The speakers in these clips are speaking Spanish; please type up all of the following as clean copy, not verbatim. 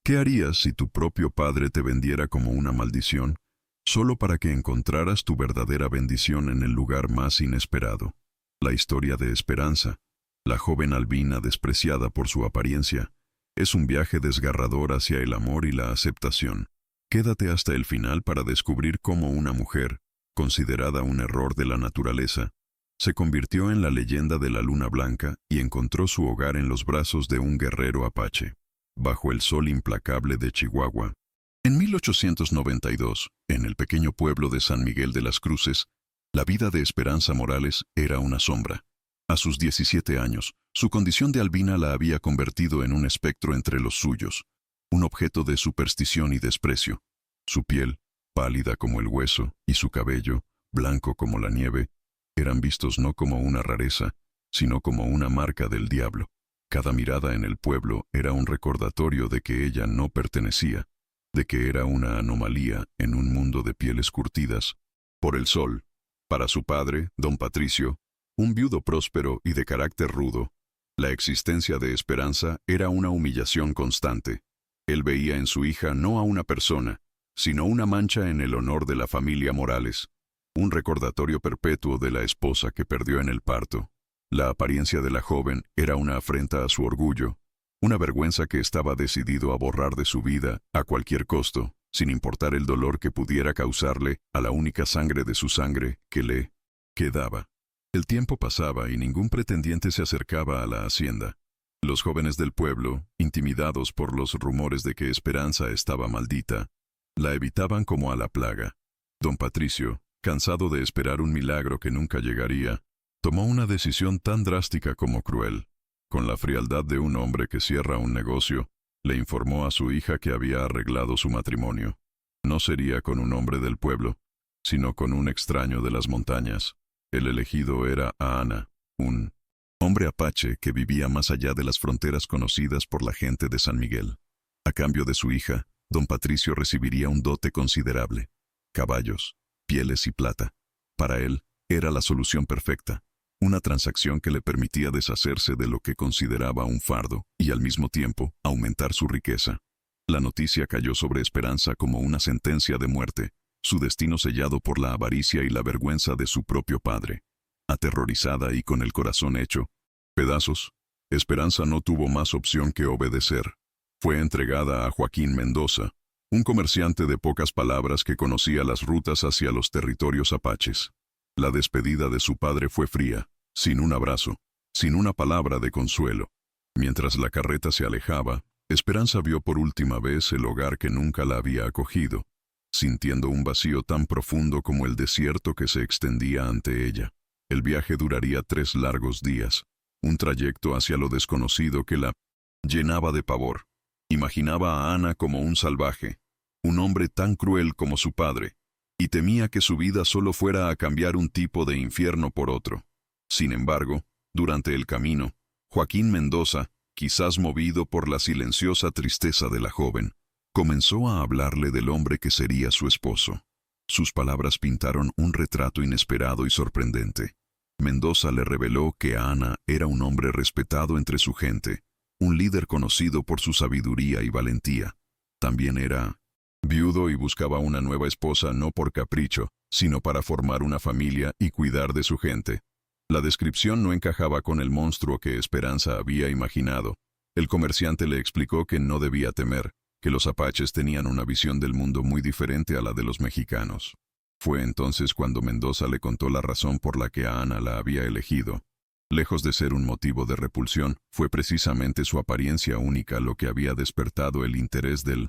¿Qué harías si tu propio padre te vendiera como una maldición, solo para que encontraras tu verdadera bendición en el lugar más inesperado? La historia de Esperanza, la joven albina despreciada por su apariencia, es un viaje desgarrador hacia el amor y la aceptación. Quédate hasta el final para descubrir cómo una mujer, considerada un error de la naturaleza, se convirtió en la leyenda de la Luna Blanca y encontró su hogar en los brazos de un guerrero apache, bajo el sol implacable de Chihuahua. En 1892, en el pequeño pueblo de San Miguel de las Cruces, la vida de Esperanza Morales era una sombra. A sus 17 años, su condición de albina la había convertido en un espectro entre los suyos, un objeto de superstición y desprecio. Su piel, pálida como el hueso, y su cabello, blanco como la nieve, eran vistos no como una rareza, sino como una marca del diablo. Cada mirada en el pueblo era un recordatorio de que ella no pertenecía, de que era una anomalía en un mundo de pieles curtidas por el sol. Para su padre, don Patricio, un viudo próspero y de carácter rudo, la existencia de Esperanza era una humillación constante. Él veía en su hija no a una persona, sino una mancha en el honor de la familia Morales, un recordatorio perpetuo de la esposa que perdió en el parto. La apariencia de la joven era una afrenta a su orgullo, una vergüenza que estaba decidido a borrar de su vida a cualquier costo, sin importar el dolor que pudiera causarle a la única sangre de su sangre que le quedaba. El tiempo pasaba y ningún pretendiente se acercaba a la hacienda. Los jóvenes del pueblo, intimidados por los rumores de que Esperanza estaba maldita, la evitaban como a la plaga. Don Patricio, cansado de esperar un milagro que nunca llegaría, tomó una decisión tan drástica como cruel. Con la frialdad de un hombre que cierra un negocio, le informó a su hija que había arreglado su matrimonio. No sería con un hombre del pueblo, sino con un extraño de las montañas. El elegido era Ana, un hombre apache que vivía más allá de las fronteras conocidas por la gente de San Miguel. A cambio de su hija, don Patricio recibiría un dote considerable: caballos, pieles y plata. Para él, era la solución perfecta, una transacción que le permitía deshacerse de lo que consideraba un fardo y al mismo tiempo aumentar su riqueza. La noticia cayó sobre Esperanza como una sentencia de muerte, su destino sellado por la avaricia y la vergüenza de su propio padre. Aterrorizada y con el corazón hecho pedazos, Esperanza no tuvo más opción que obedecer. Fue entregada a Joaquín Mendoza, un comerciante de pocas palabras que conocía las rutas hacia los territorios apaches. La despedida de su padre fue fría, sin un abrazo, sin una palabra de consuelo. Mientras la carreta se alejaba, Esperanza vio por última vez el hogar que nunca la había acogido, sintiendo un vacío tan profundo como el desierto que se extendía ante ella. El viaje duraría 3 largos días, un trayecto hacia lo desconocido que la llenaba de pavor. Imaginaba a Ana como un salvaje, un hombre tan cruel como su padre, y temía que su vida solo fuera a cambiar un tipo de infierno por otro. Sin embargo, durante el camino, Joaquín Mendoza, quizás movido por la silenciosa tristeza de la joven, comenzó a hablarle del hombre que sería su esposo. Sus palabras pintaron un retrato inesperado y sorprendente. Mendoza le reveló que Ana era un hombre respetado entre su gente, un líder conocido por su sabiduría y valentía. También era viudo y buscaba una nueva esposa no por capricho, sino para formar una familia y cuidar de su gente. La descripción no encajaba con el monstruo que Esperanza había imaginado. El comerciante le explicó que no debía temer, que los apaches tenían una visión del mundo muy diferente a la de los mexicanos. Fue entonces cuando Mendoza le contó la razón por la que a Ana la había elegido. Lejos de ser un motivo de repulsión, fue precisamente su apariencia única lo que había despertado el interés del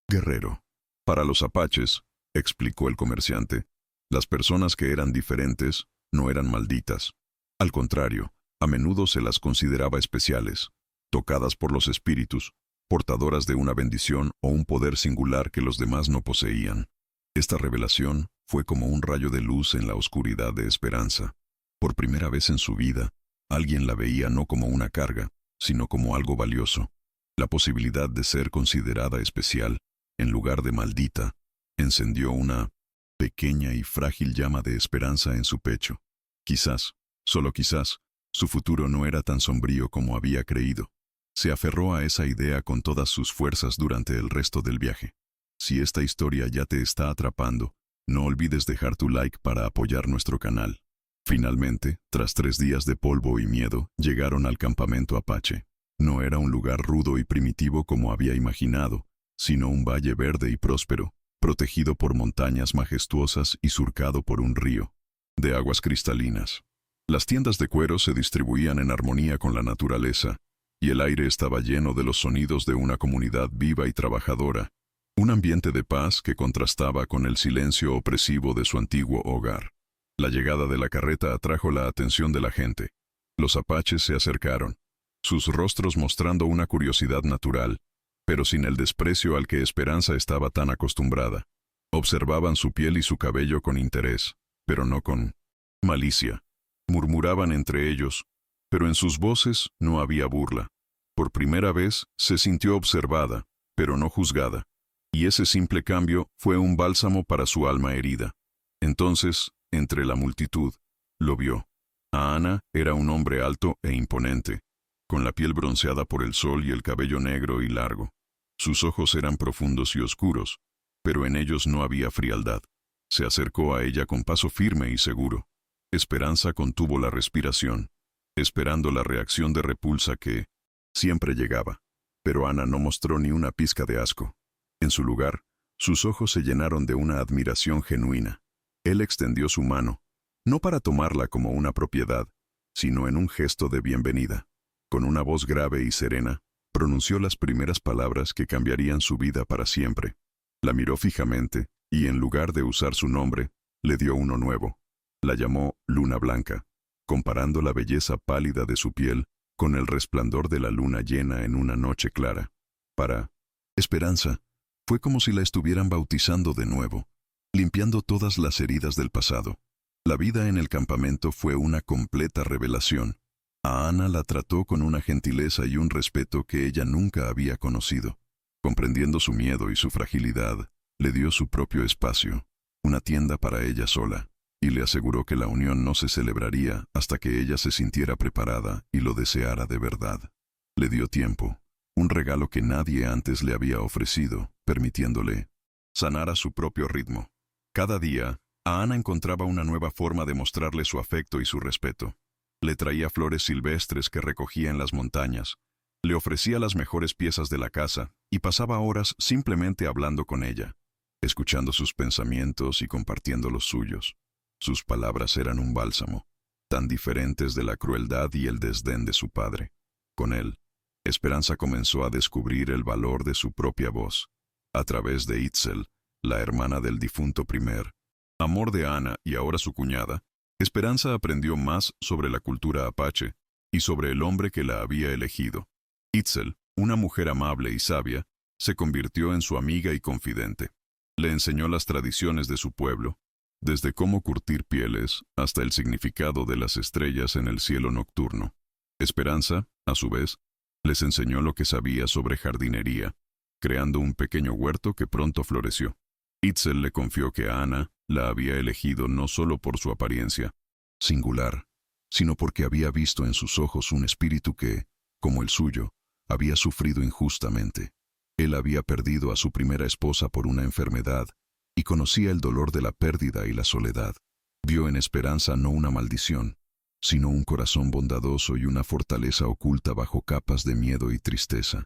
guerrero. Para los apaches, explicó el comerciante, las personas que eran diferentes no eran malditas. Al contrario, a menudo se las consideraba especiales, tocadas por los espíritus, portadoras de una bendición o un poder singular que los demás no poseían. Esta revelación fue como un rayo de luz en la oscuridad de Esperanza. Por primera vez en su vida, alguien la veía no como una carga, sino como algo valioso. La posibilidad de ser considerada especial, en lugar de maldita, encendió una pequeña y frágil llama de esperanza en su pecho. Quizás, solo quizás, su futuro no era tan sombrío como había creído. Se aferró a esa idea con todas sus fuerzas durante el resto del viaje. Si esta historia ya te está atrapando, no olvides dejar tu like para apoyar nuestro canal. Finalmente, tras 3 días de polvo y miedo, llegaron al campamento Apache. No era un lugar rudo y primitivo como había imaginado, sino un valle verde y próspero, protegido por montañas majestuosas y surcado por un río de aguas cristalinas. Las tiendas de cuero se distribuían en armonía con la naturaleza, y el aire estaba lleno de los sonidos de una comunidad viva y trabajadora, un ambiente de paz que contrastaba con el silencio opresivo de su antiguo hogar. La llegada de la carreta atrajo la atención de la gente. Los apaches se acercaron, sus rostros mostrando una curiosidad natural, pero sin el desprecio al que Esperanza estaba tan acostumbrada. Observaban su piel y su cabello con interés, pero no con malicia. Murmuraban entre ellos, pero en sus voces no había burla. Por primera vez se sintió observada, pero no juzgada. Y ese simple cambio fue un bálsamo para su alma herida. Entonces, entre la multitud, lo vio. Ahana era un hombre alto e imponente, con la piel bronceada por el sol y el cabello negro y largo. Sus ojos eran profundos y oscuros, pero en ellos no había frialdad. Se acercó a ella con paso firme y seguro. Esperanza contuvo la respiración, esperando la reacción de repulsa que siempre llegaba. Pero Ana no mostró ni una pizca de asco. En su lugar, sus ojos se llenaron de una admiración genuina. Él extendió su mano, no para tomarla como una propiedad, sino en un gesto de bienvenida. Con una voz grave y serena, pronunció las primeras palabras que cambiarían su vida para siempre. La miró fijamente, y en lugar de usar su nombre, le dio uno nuevo. La llamó Luna Blanca, comparando la belleza pálida de su piel con el resplandor de la luna llena en una noche clara. Para Esperanza, fue como si la estuvieran bautizando de nuevo, limpiando todas las heridas del pasado. La vida en el campamento fue una completa revelación. A Ana la trató con una gentileza y un respeto que ella nunca había conocido. Comprendiendo su miedo y su fragilidad, le dio su propio espacio, una tienda para ella sola, y le aseguró que la unión no se celebraría hasta que ella se sintiera preparada y lo deseara de verdad. Le dio tiempo, un regalo que nadie antes le había ofrecido, permitiéndole sanar a su propio ritmo. Cada día, Ana encontraba una nueva forma de mostrarle su afecto y su respeto. Le traía flores silvestres que recogía en las montañas, le ofrecía las mejores piezas de la casa y pasaba horas simplemente hablando con ella, escuchando sus pensamientos y compartiendo los suyos. Sus palabras eran un bálsamo, tan diferentes de la crueldad y el desdén de su padre. Con él, Esperanza comenzó a descubrir el valor de su propia voz. A través de Itzel, la hermana del difunto primer amor de Ana y ahora su cuñada, Esperanza aprendió más sobre la cultura apache y sobre el hombre que la había elegido. Itzel, una mujer amable y sabia, se convirtió en su amiga y confidente. Le enseñó las tradiciones de su pueblo, desde cómo curtir pieles hasta el significado de las estrellas en el cielo nocturno. Esperanza, a su vez, les enseñó lo que sabía sobre jardinería, creando un pequeño huerto que pronto floreció. Itzel le confió que Ana la había elegido no solo por su apariencia singular, sino porque había visto en sus ojos un espíritu que, como el suyo, había sufrido injustamente. Él había perdido a su primera esposa por una enfermedad y conocía el dolor de la pérdida y la soledad. Vio en Esperanza no una maldición, sino un corazón bondadoso y una fortaleza oculta bajo capas de miedo y tristeza.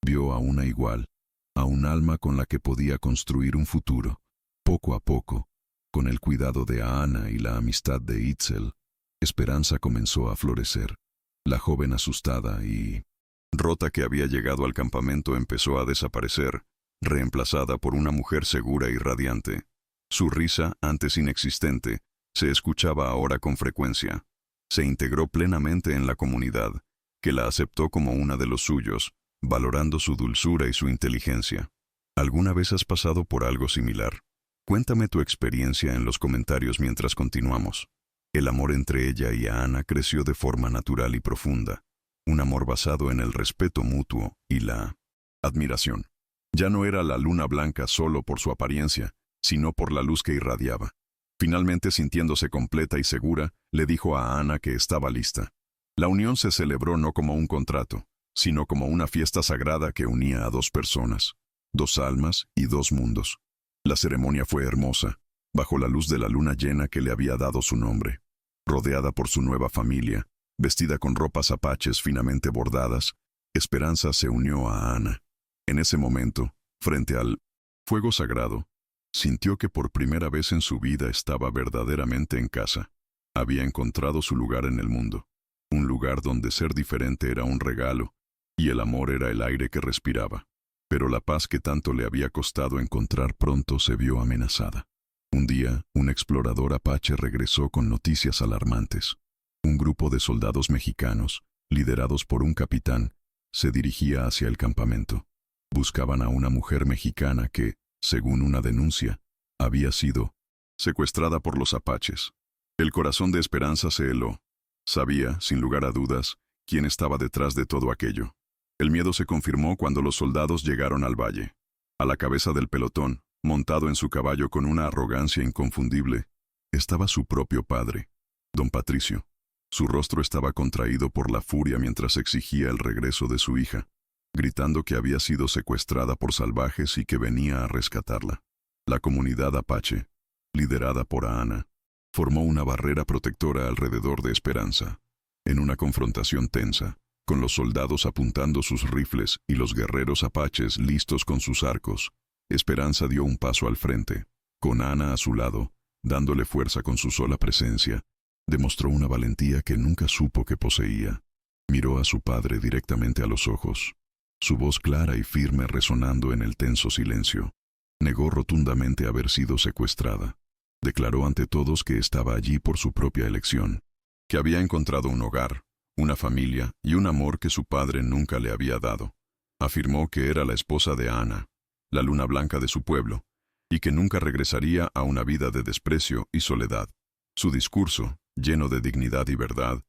Vio a una igual, a un alma con la que podía construir un futuro. Poco a poco, con el cuidado de Ana y la amistad de Itzel, Esperanza comenzó a florecer. La joven asustada y rota que había llegado al campamento empezó a desaparecer, reemplazada por una mujer segura y radiante. Su risa, antes inexistente, se escuchaba ahora con frecuencia. Se integró plenamente en la comunidad, que la aceptó como una de los suyos, valorando su dulzura y su inteligencia. ¿Alguna vez has pasado por algo similar? Cuéntame tu experiencia en los comentarios mientras continuamos. El amor entre ella y Ana creció de forma natural y profunda, un amor basado en el respeto mutuo y la admiración. Ya no era la Luna Blanca solo por su apariencia, sino por la luz que irradiaba. Finalmente, sintiéndose completa y segura, le dijo a Ana que estaba lista. La unión se celebró no como un contrato, sino como una fiesta sagrada que unía a dos personas, dos almas y dos mundos. La ceremonia fue hermosa, bajo la luz de la luna llena que le había dado su nombre. Rodeada por su nueva familia, vestida con ropas apaches finamente bordadas, Esperanza se unió a Ana. En ese momento, frente al fuego sagrado, sintió que por primera vez en su vida estaba verdaderamente en casa. Había encontrado su lugar en el mundo, un lugar donde ser diferente era un regalo, y el amor era el aire que respiraba. Pero la paz que tanto le había costado encontrar pronto se vio amenazada. Un día, un explorador apache regresó con noticias alarmantes. Un grupo de soldados mexicanos, liderados por un capitán, se dirigía hacia el campamento. Buscaban a una mujer mexicana que, según una denuncia, había sido secuestrada por los apaches. El corazón de Esperanza se heló. Sabía, sin lugar a dudas, quién estaba detrás de todo aquello. El miedo se confirmó cuando los soldados llegaron al valle. A la cabeza del pelotón, montado en su caballo con una arrogancia inconfundible, estaba su propio padre, don Patricio. Su rostro estaba contraído por la furia mientras exigía el regreso de su hija, gritando que había sido secuestrada por salvajes y que venía a rescatarla. La comunidad apache, liderada por Ana, formó una barrera protectora alrededor de Esperanza. En una confrontación tensa, con los soldados apuntando sus rifles y los guerreros apaches listos con sus arcos, Esperanza dio un paso al frente, con Ana a su lado, dándole fuerza con su sola presencia. Demostró una valentía que nunca supo que poseía. Miró a su padre directamente a los ojos, su voz clara y firme resonando en el tenso silencio. Negó rotundamente haber sido secuestrada. Declaró ante todos que estaba allí por su propia elección, que había encontrado un hogar, una familia y un amor que su padre nunca le había dado. Afirmó que era la esposa de Ana, la luna blanca de su pueblo, y que nunca regresaría a una vida de desprecio y soledad. Su discurso, lleno de dignidad y verdad,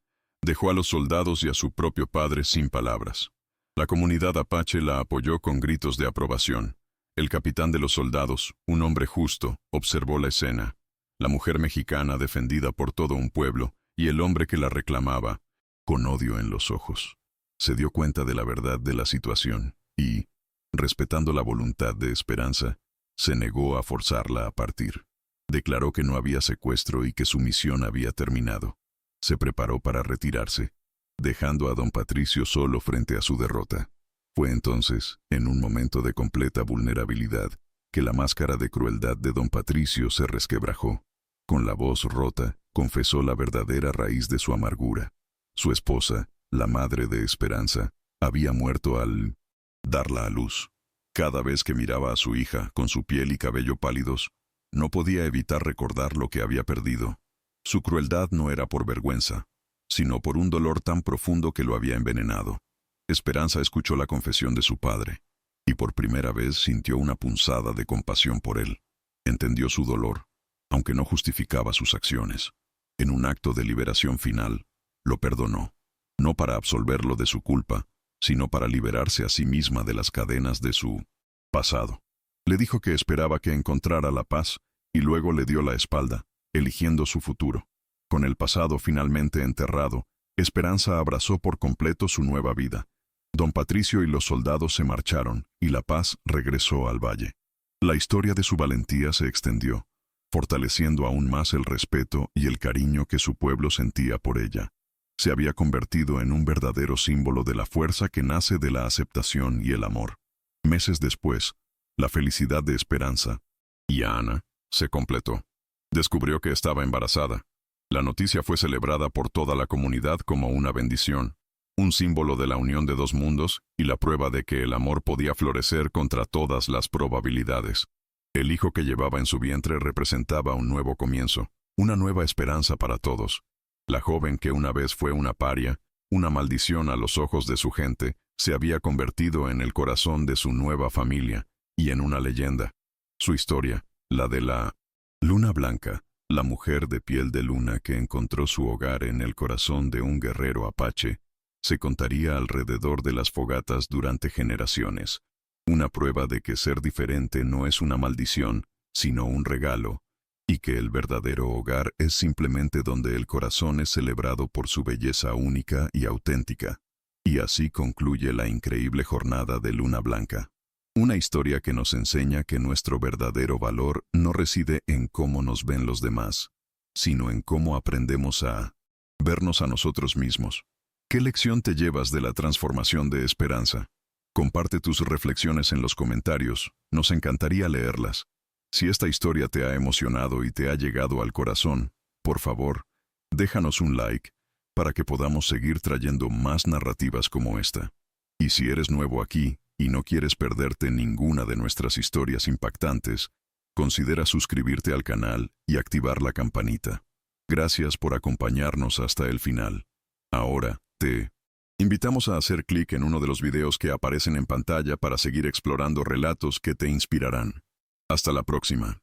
dejó a los soldados y a su propio padre sin palabras. La comunidad apache la apoyó con gritos de aprobación. El capitán de los soldados, un hombre justo, observó la escena. La mujer mexicana defendida por todo un pueblo y el hombre que la reclamaba, con odio en los ojos. Se dio cuenta de la verdad de la situación y, respetando la voluntad de Esperanza, se negó a forzarla a partir. Declaró que no había secuestro y que su misión había terminado. Se preparó para retirarse, dejando a don Patricio solo frente a su derrota. Fue entonces, en un momento de completa vulnerabilidad, que la máscara de crueldad de don Patricio se resquebrajó. Con la voz rota, confesó la verdadera raíz de su amargura. Su esposa, la madre de Esperanza, había muerto al darla a luz. Cada vez que miraba a su hija, con su piel y cabello pálidos, no podía evitar recordar lo que había perdido. Su crueldad no era por vergüenza, sino por un dolor tan profundo que lo había envenenado. Esperanza escuchó la confesión de su padre, y por primera vez sintió una punzada de compasión por él. Entendió su dolor, aunque no justificaba sus acciones. En un acto de liberación final, lo perdonó, no para absolverlo de su culpa, sino para liberarse a sí misma de las cadenas de su pasado. Le dijo que esperaba que encontrara la paz, y luego le dio la espalda, eligiendo su futuro. Con el pasado finalmente enterrado, Esperanza abrazó por completo su nueva vida. Don Patricio y los soldados se marcharon, y la paz regresó al valle. La historia de su valentía se extendió, fortaleciendo aún más el respeto y el cariño que su pueblo sentía por ella. Se había convertido en un verdadero símbolo de la fuerza que nace de la aceptación y el amor. Meses después, la felicidad de Esperanza y Ana se completó. Descubrió que estaba embarazada. La noticia fue celebrada por toda la comunidad como una bendición, un símbolo de la unión de dos mundos y la prueba de que el amor podía florecer contra todas las probabilidades. El hijo que llevaba en su vientre representaba un nuevo comienzo, una nueva esperanza para todos. La joven que una vez fue una paria, una maldición a los ojos de su gente, se había convertido en el corazón de su nueva familia y en una leyenda. Su historia, la de la Luna Blanca, la mujer de piel de luna que encontró su hogar en el corazón de un guerrero apache, se contaría alrededor de las fogatas durante generaciones. Una prueba de que ser diferente no es una maldición, sino un regalo, y que el verdadero hogar es simplemente donde el corazón es celebrado por su belleza única y auténtica. Y así concluye la increíble jornada de Luna Blanca. Una historia que nos enseña que nuestro verdadero valor no reside en cómo nos ven los demás, sino en cómo aprendemos a vernos a nosotros mismos. ¿Qué lección te llevas de la transformación de Esperanza? Comparte tus reflexiones en los comentarios, nos encantaría leerlas. Si esta historia te ha emocionado y te ha llegado al corazón, por favor, déjanos un like para que podamos seguir trayendo más narrativas como esta. Y si eres nuevo aquí y no quieres perderte ninguna de nuestras historias impactantes, considera suscribirte al canal y activar la campanita. Gracias por acompañarnos hasta el final. Ahora, te invitamos a hacer clic en uno de los videos que aparecen en pantalla para seguir explorando relatos que te inspirarán. Hasta la próxima.